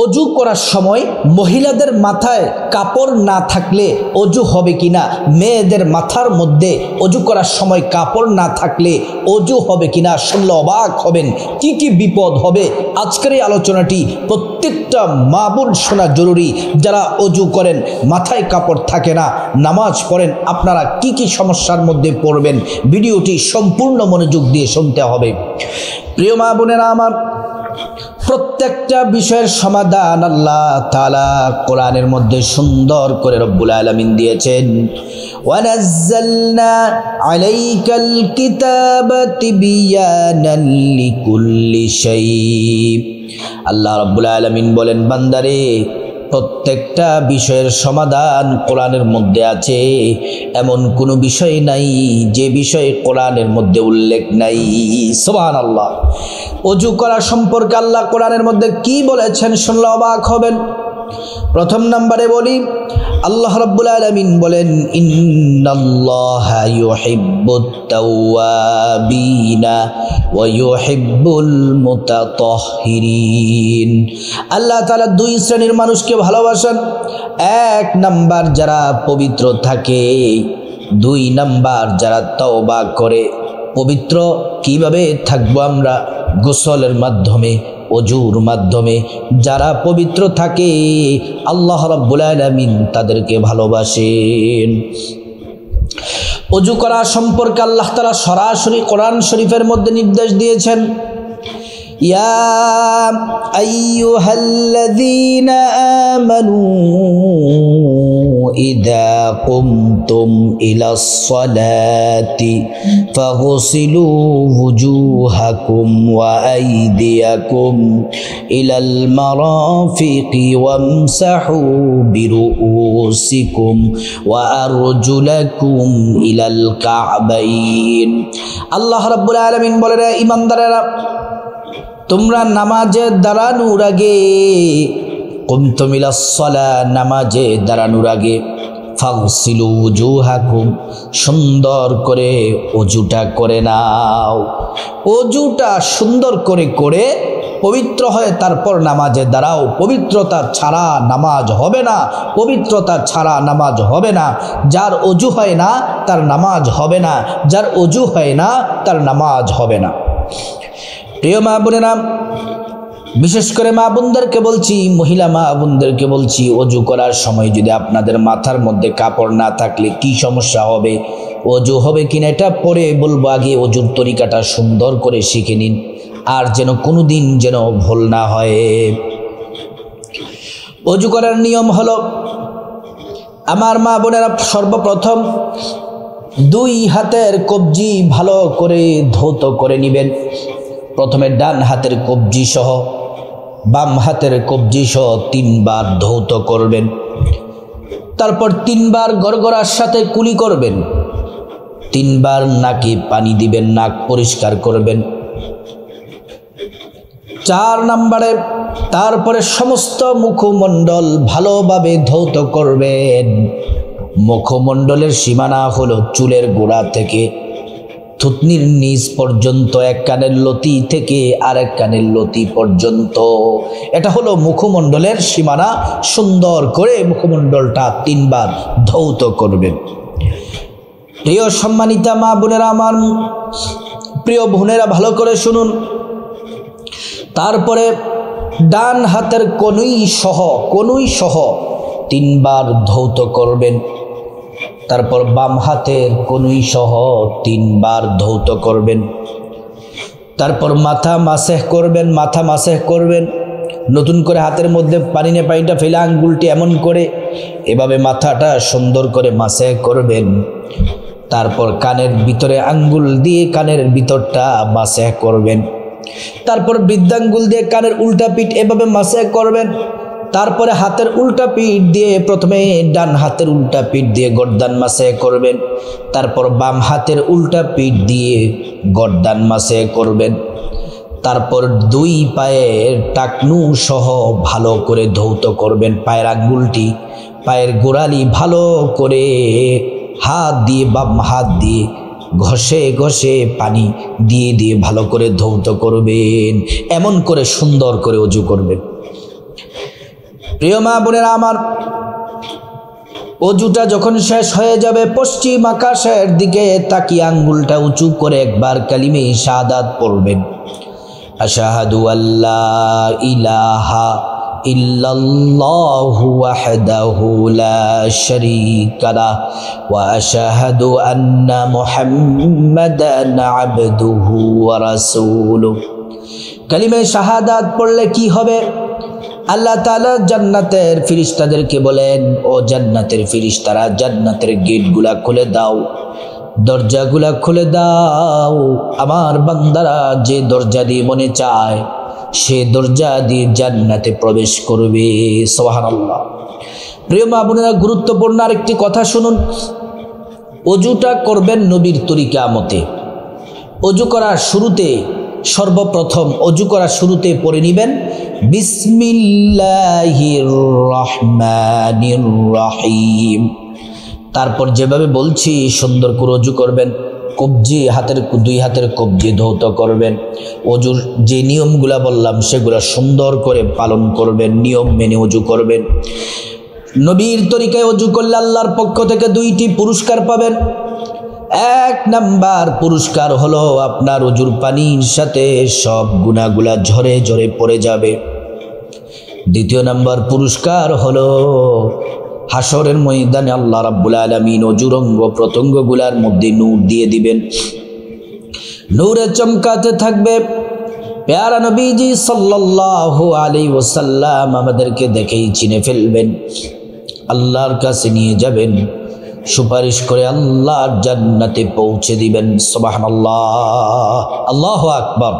অজু করার সময় মহিলাদের মাথায় কাপড় না থাকলে অজু হবে কিনা, মেয়েদের মাথার মধ্যে অজু করার সময় কাপড় না থাকলে অজু হবে কিনা, শুনলে অবাক হবেন কি কি বিপদ হবে। আজকের এই আলোচনাটি প্রত্যেকটা মা বোন শোনা জরুরি। যারা অজু করেন মাথায় কাপড় থাকে না, নামাজ পড়েন, আপনারা কি কি সমস্যার মধ্যে পড়বেন, ভিডিওটি সম্পূর্ণ মনোযোগ দিয়ে শুনতে হবে। প্রিয় মা বোনেরা আমার, প্রত্যেকটা বিষয়ের সমাধান আল্লাহ তাআলা কোরআনের মধ্যে সুন্দর করে রব্বুল আলামিন দিয়েছেন। ওয়ানাজ্জালনা আলাইকাল কিতাবা তিবিয়ানান লিকুল্লি শাই। আল্লাহ রব্বুল আলামিন বলেন, বান্দারে প্রত্যেকটা বিষয়ের সমাধান কোরআনের মধ্যে আছে, এমন কোনো বিষয় নাই যে বিষয়ে কোরআনের মধ্যে উল্লেখ নাই। সুবহানাল্লাহ। অজু করা সম্পর্কে আল্লাহ কোরআনের মধ্যে কি বলেছেন শুনলে অবাক হবেন। প্রথম নম্বরে বলি, আল্লাহ রাব্বুল আলামিন বলেন, ইন্নাল্লাহা ইউহিব্বুত তাওয়াবিনা ওয়া ইউহিব্বুল মুতাতাহহিরিন। আল্লাহ তাআলা দুই শ্রেণীর মানুষকে ভালোবাসেন। এক নাম্বার যারা পবিত্র থাকে, দুই নাম্বার যারা তওবা করে। পবিত্র কিভাবে থাকবো আমরা? গোসলের মাধ্যমে, অজুর মাধ্যমে। যারা পবিত্র থাকে আল্লাহ রাব্বুল আলামিন তাদেরকে ভালোবাসেন। অজু করা সম্পর্কে আল্লাহ তাআলা সরাসরি কোরআন শরীফের মধ্যে নির্দেশ দিয়েছেন, ইয়া আইয়ুহাল্লাযীনা আমানু ইযা কুমতুম ইলাস সালাতি ফাগসিলু ওয়ুজুহাকুম ওয়া আইদিয়াকুম ইলাল মারাফিকি ওয়ামসাহু বিরুউসিকুম ওয়া আরজুলাকুম ইলাল কা'বাইন। আল্লাহ রাব্বুল আলামিন বলেন, ঈমানদারেরা তোমরা নামাজে দাঁড়ানোর আগে, কুমতুম ইলাস সালাহ, নামাজে দাঁড়ানোর আগে, ফাগসিলু ওয়ুজুহাকুম, সুন্দর করে অজুটা করে নাও। অজুটা সুন্দর করে করে পবিত্র হয়ে তারপর নামাজে দাঁড়াও। পবিত্রতা ছাড়া নামাজ হবে না, পবিত্রতা ছাড়া নামাজ হবে না। যার অজু হয় না তার নামাজ হবে না, যার অজু হয় না তার নামাজ হবে না। প্রিয় মা বোনেরা, বিশেষ করে মা বোনদেরকে বলছি, মহিলা মা বোনদেরকে বলছি, অজু করার সময় যদি আপনাদের মাথার মধ্যে কাপড় না থাকলে কি সমস্যা হবে, অজু হবে কিনা এটা পরে বলবো। আগে অজুর তরিকাটা সুন্দর করে শিখে নিন, আর যেন কোনো দিন যেন ভুল না হয়। অজু করার নিয়ম হলো, আমার মা বোনেরা, সর্বপ্রথম দুই হাতের কবজি ভালো করে ধৌত করে নেবেন। প্রথমে ডান হাতের কবজি সহ বাম হাতের কবজি সহ 3 বার ধৌত করবেন। তারপর 3 বার গড়গড়ার সাথে কুলি করবেন। 3 বার নাকে পানি দিবেন, নাক পরিষ্কার করবেন। 4 নম্বরে তারপরে সমস্ত মুখমণ্ডল ভালোভাবে ধৌত করবেন। মুখমণ্ডলের সীমানা হলো চুলের গোড়া থেকে থুতনির নিচ পর্যন্ত, এক কানের লতি থেকে আরেক কানের লতি পর্যন্ত। এটা হলো মুখমণ্ডলের সীমানা। সুন্দর করে মুখমণ্ডলটা 3 বার ধৌত করবেন। প্রিয় সম্মানিতা মা বোনেরা আমার, প্রিয় বোনেরা ভালো করে শুনুন। তারপরে ডান হাতের কনুই সহ 3 বার ধৌত করবেন। তারপর বাম হাতের কনুই সহ 3 বার ধৌত করবেন। তারপর মাথা মাসেহ করবেন। নতুন করে হাতের মধ্যে পানিটা ফেলে আঙ্গুলটি এমন করে এভাবে মাথাটা সুন্দর করে মাসেহ করবেন। তারপর কানের ভিতরে আঙ্গুল দিয়ে কানের ভিতরটা মাসেহ করবেন। তারপর বৃদ্ধাঙ্গুল দিয়ে কানের উল্টা পিঠ এভাবে মাসেহ করবেন। তারপরে হাতের উল্টা পিঠ দিয়ে, প্রথমে ডান হাতের উল্টা পিঠ দিয়ে গর্দান মাসেহ করবেন। তারপর বাম হাতের উল্টা পিঠ দিয়ে গর্দান মাসেহ করবেন। তারপর 2 পায়ের টাকনু সহ ভালো করে ধৌত করবেন। পায়ের আঙ্গুলটি, পায়ের গোড়ালি ভালো করে হাত দিয়ে, বাম হাত দিয়ে ঘষে ঘষে পানি দিয়ে দিয়ে ভালো করে ধৌত করবেন। এমন করে সুন্দর করে অজু করবেন। প্রিয় মা বোনেরা আমার, অজুটা যখন শেষ হয়ে যাবে, পশ্চিম আকাশের দিকে তাকিয়ে আঙ্গুলটা উঁচু করে একবার কালিমে শাহাদাত পড়বেন। আশহাদু আল্লা ইলাহা ইল্লাল্লাহু ওয়াহদাহু লা শারীকা লাহু ওয়া আশহাদু আন্না মুহাম্মাদান আবদুহু ওয়া রাসূলুহু। কালিমে শাহাদাত পড়লে কি হবে? আল্লাহ তাআলা জান্নাতের ফেরেশতাদেরকে বলেন, ও জান্নাতের ফেরেশতারা, জান্নাতের গেটগুলা খুলে দাও, দরজাগুলা খুলে দাও। আমার বান্দারা যে দরজা দিয়ে মনে চায় সে দরজা দিয়ে জান্নাতে প্রবেশ করবে। সুবহানাল্লাহ। প্রিয় মা বোনেরা, গুরুত্বপূর্ণ আরেকটি কথা শুনুন। অজুটা করবেন নবীর তরিকা মতে। অজু করার শুরুতে, সর্বপ্রথম অজু করার শুরুতে পড়ে নেবেন বিসমিল্লাহির রহমানির রহিম। তারপর যেভাবে বলছি সুন্দর করে অজু করবেন। কবজি হাতের, দুই হাতের কবজি ধৌত করবেন। অজুর যে নিয়মগুলা বললাম সেগুলা সুন্দর করে পালন করবেন, নিয়ম মেনে অজু করবেন। নবীর তরিকায় অজু করলে আল্লাহর পক্ষ থেকে দুইটি পুরস্কার পাবেন। এক নাম্বার পুরস্কার হলো আপনার অজুর পানির সাথে সব গুনাহগুলা ঝরে ঝরে পড়ে যাবে। দ্বিতীয় নাম্বার পুরস্কার হলো হাসরের ময়দানে আল্লাহ রাব্বুল আলামিন অজুর অঙ্গ প্রত্যঙ্গগুলার মধ্যে নূর দিয়ে দিবেন, নূরে চমকাতে থাকবে। প্যারা নবীজি সাল্লাল্লাহু আলাইহি ওয়াসাল্লাম আমাদেরকে দেখেই চিনে ফেলবেন, আল্লাহর কাছে নিয়ে যাবেন, সুপারিশ করে আল্লাহর জান্নাতে পৌঁছে দিবেন। সুবহানাল্লাহ, আল্লাহু আকবার।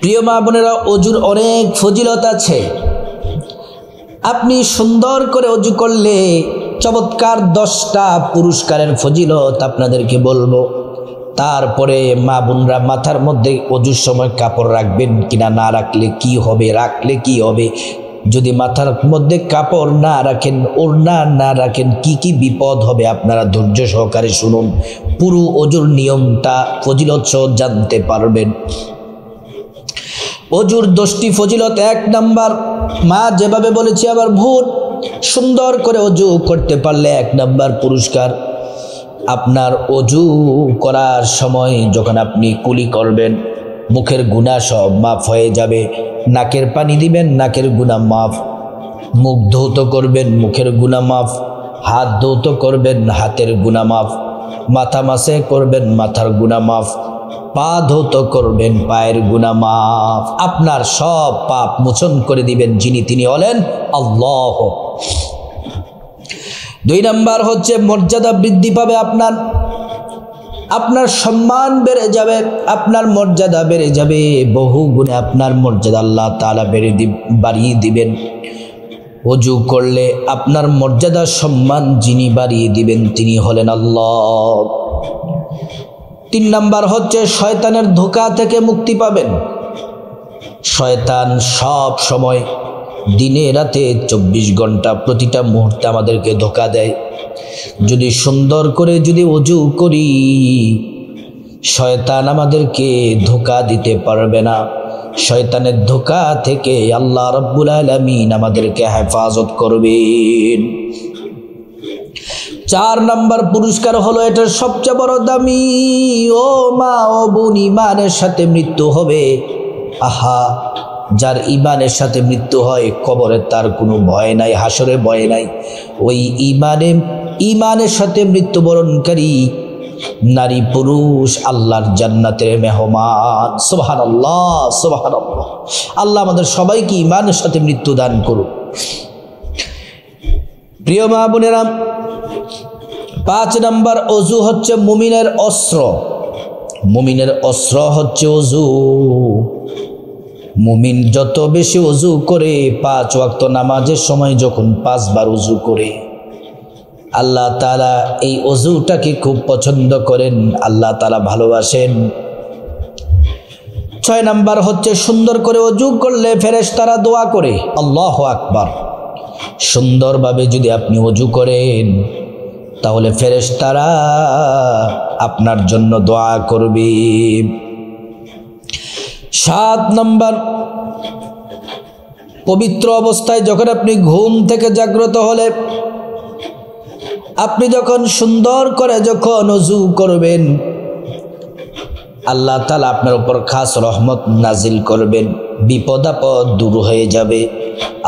প্রিয় মা বোনেরা, অজুর অনেক ফজিলত আছে। আপনি সুন্দর করে অজু করলে চমৎকার 10টা পুরস্কারের ফজিলত আপনাদেরকে বলবো। তারপরে মা বোনরা মাথার মধ্যে অজুর সময় কাপড় রাখবেন কিনা, না রাখলে কি হবে, রাখলে কি হবে, যদি মাথার মধ্যে কাপড় না রাখেন, ওড়না না রাখেন, কি কি বিপদ হবে আপনারা ধৈর্য সহকারে শুনুন। পুরো অজুর নিয়মটা ফজিলত সহ জানতে পারবেন। অজুর 10টি ফজিলত। 1 নাম্বার, মা যেভাবে বলেছি আবার ভুল, সুন্দর করে অজু করতে পারলে 1 নাম্বার পুরস্কার। আপনার অজু করার সময় যখন আপনি কুলি করবেন, মুখের গুনাহ সব মাফ হয়ে যাবে। নাকের পানি দিবেন, নাকের গুনাহ মাফ। মুখ ধৌত করবেন, মুখের গুনাহ মাফ। হাত ধৌত করবেন, হাতের গুনাহ মাফ। মাথা মাসে করবেন, মাথার গুনাহ মাফ। পা ধৌত করবেন, পায়ের গুনাহ মাফ। আপনার সব পাপ মোচন করে দিবেন যিনি, তিনি হলেন আল্লাহ। 2 নাম্বার হচ্ছে মর্যাদা বৃদ্ধি পাবে আপনার সম্মান বেড়ে যাবে, আপনার মর্যাদা বেড়ে যাবে। বহু গুণে আপনার মর্যাদা আল্লাহ তাআলা বাড়িয়ে দিবেন। অজু করলে আপনার মর্যাদা সম্মান যিনি বাড়িয়ে দিবেন তিনি হলেন আল্লাহ। 3 নাম্বার হচ্ছে শয়তানের ধোঁকা থেকে মুক্তি পাবেন। শয়তান সব সময়, দিনে রাতে 24 ঘন্টা প্রতিটা মুহূর্তে আমাদেরকে ধোঁকা দেয়। যদি সুন্দর করে যদি অজু করি, শয়তান আমাদেরকে ধোঁকা দিতে পারবে না। শয়তানের ধোঁকা থেকে আল্লাহ রাব্বুল আলামিন আমাদেরকে হেফাজত করবেন। 4 নাম্বার পুরস্কার হলো, এটা সবচেয়ে বড় দামি। ও মা ও বোন, ইমানের সাথে মৃত্যু হবে। আহা, যার ইমানের সাথে মৃত্যু হয় কবরে তার কোনো ভয় নাই, হাসরে ভয় নাই। ওই ইমানের সাথে মৃত্যুবরণকারী নারী পুরুষ আল্লাহর জান্নাতের মেহমান। সুবহানাল্লাহ, সুবহানাল্লাহ। আল্লাহ আমাদের সবাইকে ইমানের সাথে মৃত্যু দান করুন। প্রিয় মা বোনেরা, 5 নাম্বার, অজু হচ্ছে মুমিনের অস্ত্র। মুমিনের অস্ত্র হচ্ছে অজু। মুমিন যত বেশি অজু করে, 5 ওয়াক্ত নামাজের সময় যখন 5 বার অজু করে, আল্লাহ তাআলা এই অজুটাকে খুব পছন্দ করেন, আল্লাহ তাআলা ভালোবাসেন। 6 নাম্বার হচ্ছে সুন্দর করে অজু করলে ফেরেশতারা দোয়া করে। আল্লাহু আকবার। সুন্দরভাবে যদি আপনি অজু করেন তাহলে ফেরেশতারা আপনার জন্য দোয়া করবে। 7 নাম্বার পবিত্র অবস্থায় যখন আপনি ঘুম থেকে জাগ্রত হলে আপনি যখন সুন্দর করে যখন ওযু করবেন, আল্লাহ তাআলা আপনার উপর খাস রহমত নাজিল করবেন, বিপদ আপদ দূর হয়ে যাবে।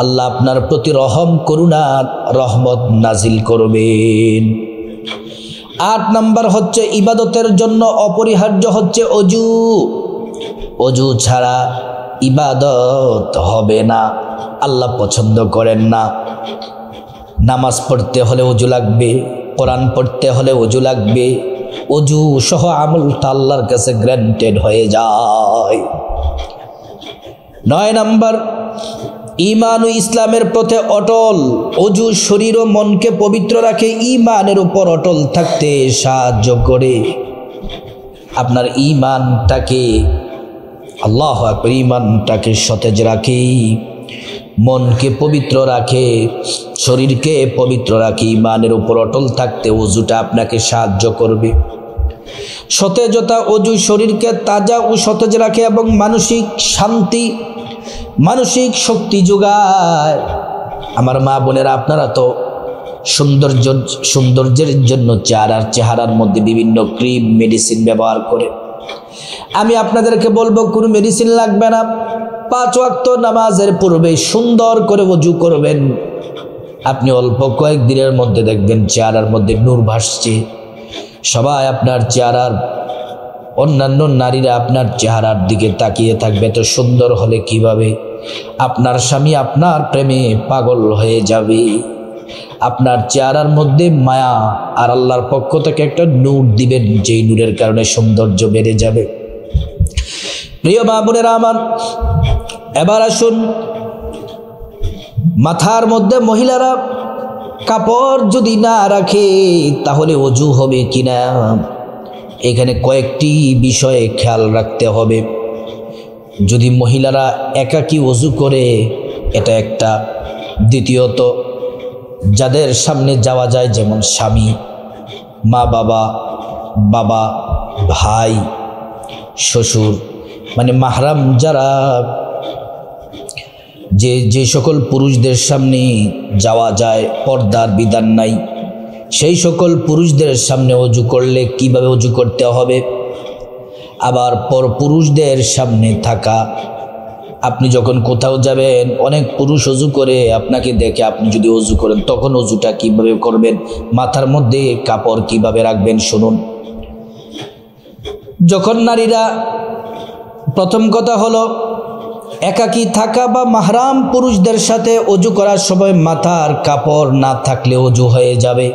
আল্লাহ আপনার প্রতি রহম করুণা রহমত নাজিল করবেন। 8 নাম্বার হচ্ছে ইবাদতের জন্য অপরিহার্য হচ্ছে অজু। অজু ছাড়া ইবাদত হবে না, আল্লাহ পছন্দ করেন না। নামাজ পড়তে হলে অজু লাগবে, কোরআন পড়তে হলে অজু লাগবে। অজু সহ আমলটা আল্লাহর কাছে গ্র্যান্টেড হয়ে যায়। 9 নাম্বার ঈমান ও ইসলামের প্রতি অটল। অজু শরীর ও মনকে পবিত্র রাখে, ঈমানের উপর অটল থাকতে সাহায্য করে। আপনার ঈমানটাকে আল্লাহু আকবার, ঈমানটাকে সতেজ রাখে, মনকে পবিত্র রাখে, শরীরকে পবিত্র রাখে। ঈমানের উপর অটল থাকতে অজুটা আপনাকে সাহায্য করবে। সতেজতা, অজু শরীরকে তাজা ও সতেজ রাখে এবং মানসিক শান্তি, মানসিক শক্তি যোগায়। আমার মা বোনেরা, আপনারা তো সৌন্দর্যের জন্য চেহারার মধ্যে বিভিন্ন ক্রিম মেডিসিন ব্যবহার করে। আমি আপনাদেরকে বলবো কোনো মেডিসিন লাগবে না। 5 ওয়াক্ত নামাজের পূর্বে সুন্দর করে ওযু করবেন। আপনি অল্প কয়েকদিনের মধ্যে দেখবেন চেহারার মধ্যে নূর ভাসছে। সবাই আপনার চেহারার, অন্যান্য নারীরা আপনার চেহারার দিকে তাকিয়ে থাকবে। তো সুন্দর হলে কিভাবে? আপনার স্বামী আপনার প্রেমে পাগল হয়ে যাবে। আপনার চেহারার মধ্যে মায়া আর আল্লাহর পক্ষ থেকে একটা নূর দিবেন, যেই নূরের কারণে সৌন্দর্য বেড়ে যাবে। প্রিয় মা বোনেরা আমার, এবার আসুন, মাথার মধ্যে মহিলারা কাপড় যদি না রাখে তাহলে অজু হবে কিনা, এখানে কয়েকটি বিষয়ে খেয়াল রাখতে হবে। যদি মহিলারা একাকী অজু করে, এটা একটা। দ্বিতীয়ত, যাদের সামনে যাওয়া যায়, যেমন স্বামী, মা বাবা, বাবা, ভাই, শ্বশুর, মানে মাহরাম যারা, যে সকল পুরুষদের সামনে যাওয়া যায়, পর্দার বিধান নাই, সেই সকল পুরুষদের সামনে অজু করলে কিভাবে অজু করতে হবে। আবার পরপুরুষদের সামনে থাকা, আপনি যখন কোথাও যাবেন, অনেক পুরুষ অজু করে, আপনাকে দেখে আপনি যদি অজু করেন, তখন অজুটা কিভাবে করবেন, মাথার মধ্যে কাপড় কিভাবে রাখবেন শুনুন। যখন নারীরা, প্রথম কথা হলো, একাকী থাকা বা মাহরাম পুরুষদের সাথে অজু করার সময় মাথার কাপড় না থাকলে অজু হয়ে যাবে।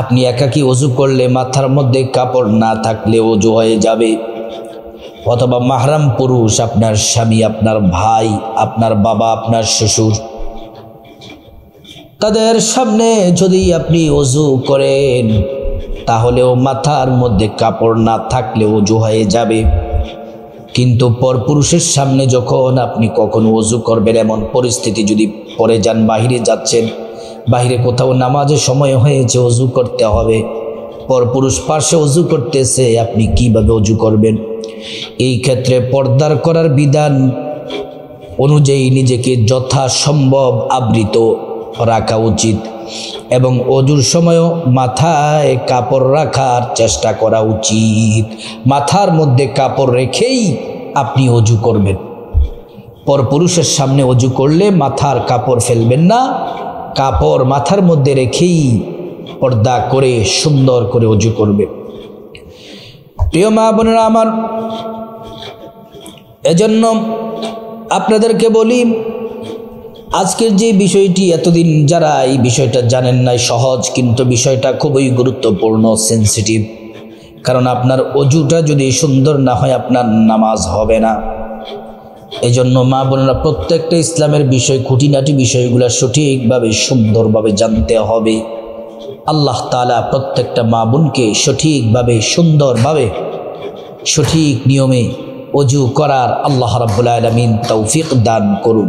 আপনি একাকী অজু করলে মাথার মধ্যে কাপড় না থাকলে অজু হয়ে যাবে। অথবা মাহরাম পুরুষ, আপনার স্বামী, আপনার ভাই, আপনার বাবা, আপনার শ্বশুর, তাদের সামনে যদি আপনি অজু করেন তাহলেও মাথার মধ্যে কাপড় না থাকলে অজু হয়ে যাবে। কিন্তু পরপুরুষের সামনে যখন আপনি কখনো অজু করবেন, এমন পরিস্থিতি যদি পড়ে যান, বাহিরে যাচ্ছেন, বাহিরে কোথাও নামাজের সময় হয়েছে, অজু করতে হবে, পরপুরুষ পাশে অজু করতেছে, আপনি কিভাবে অজু করবেন? এই ক্ষেত্রে পর্দার করার বিধান অনুযায়ী নিজেকে যথাসম্ভব আবৃত রাখা উচিত এবং অজুর সময়ও মাথায় কাপড় রাখার চেষ্টা করা উচিত। মাথার মধ্যে কাপড় রেখেই আপনি অজু করবেন। পরপুরুষের সামনে অজু করলে মাথার কাপড় ফেলবেন না, কাপড় মাথার মধ্যে রেখেই পর্দা করে সুন্দর করে অজু করবে। প্রিয় মা বোনেরা আমার, এজন্য আপনাদেরকে বলি, আজকের যে বিষয়টি, এতদিন যারা এই বিষয়টা জানেন নাই, সহজ কিন্তু বিষয়টা খুবই গুরুত্বপূর্ণ, সেন্সিটিভ। কারণ আপনার অজুটা যদি সুন্দর না হয়, আপনার নামাজ হবে না। এজন্য মা বোনেরা, প্রত্যেকটা ইসলামের বিষয়, খুঁটিনাটি বিষয়গুলো সঠিকভাবে সুন্দরভাবে জানতে হবে। আল্লাহ তাআলা প্রত্যেকটা মা বোনকে সঠিকভাবে, সুন্দরভাবে, সঠিক নিয়মে অজু করার আল্লাহ রাব্বুল আলামিন তৌফিক দান করুন।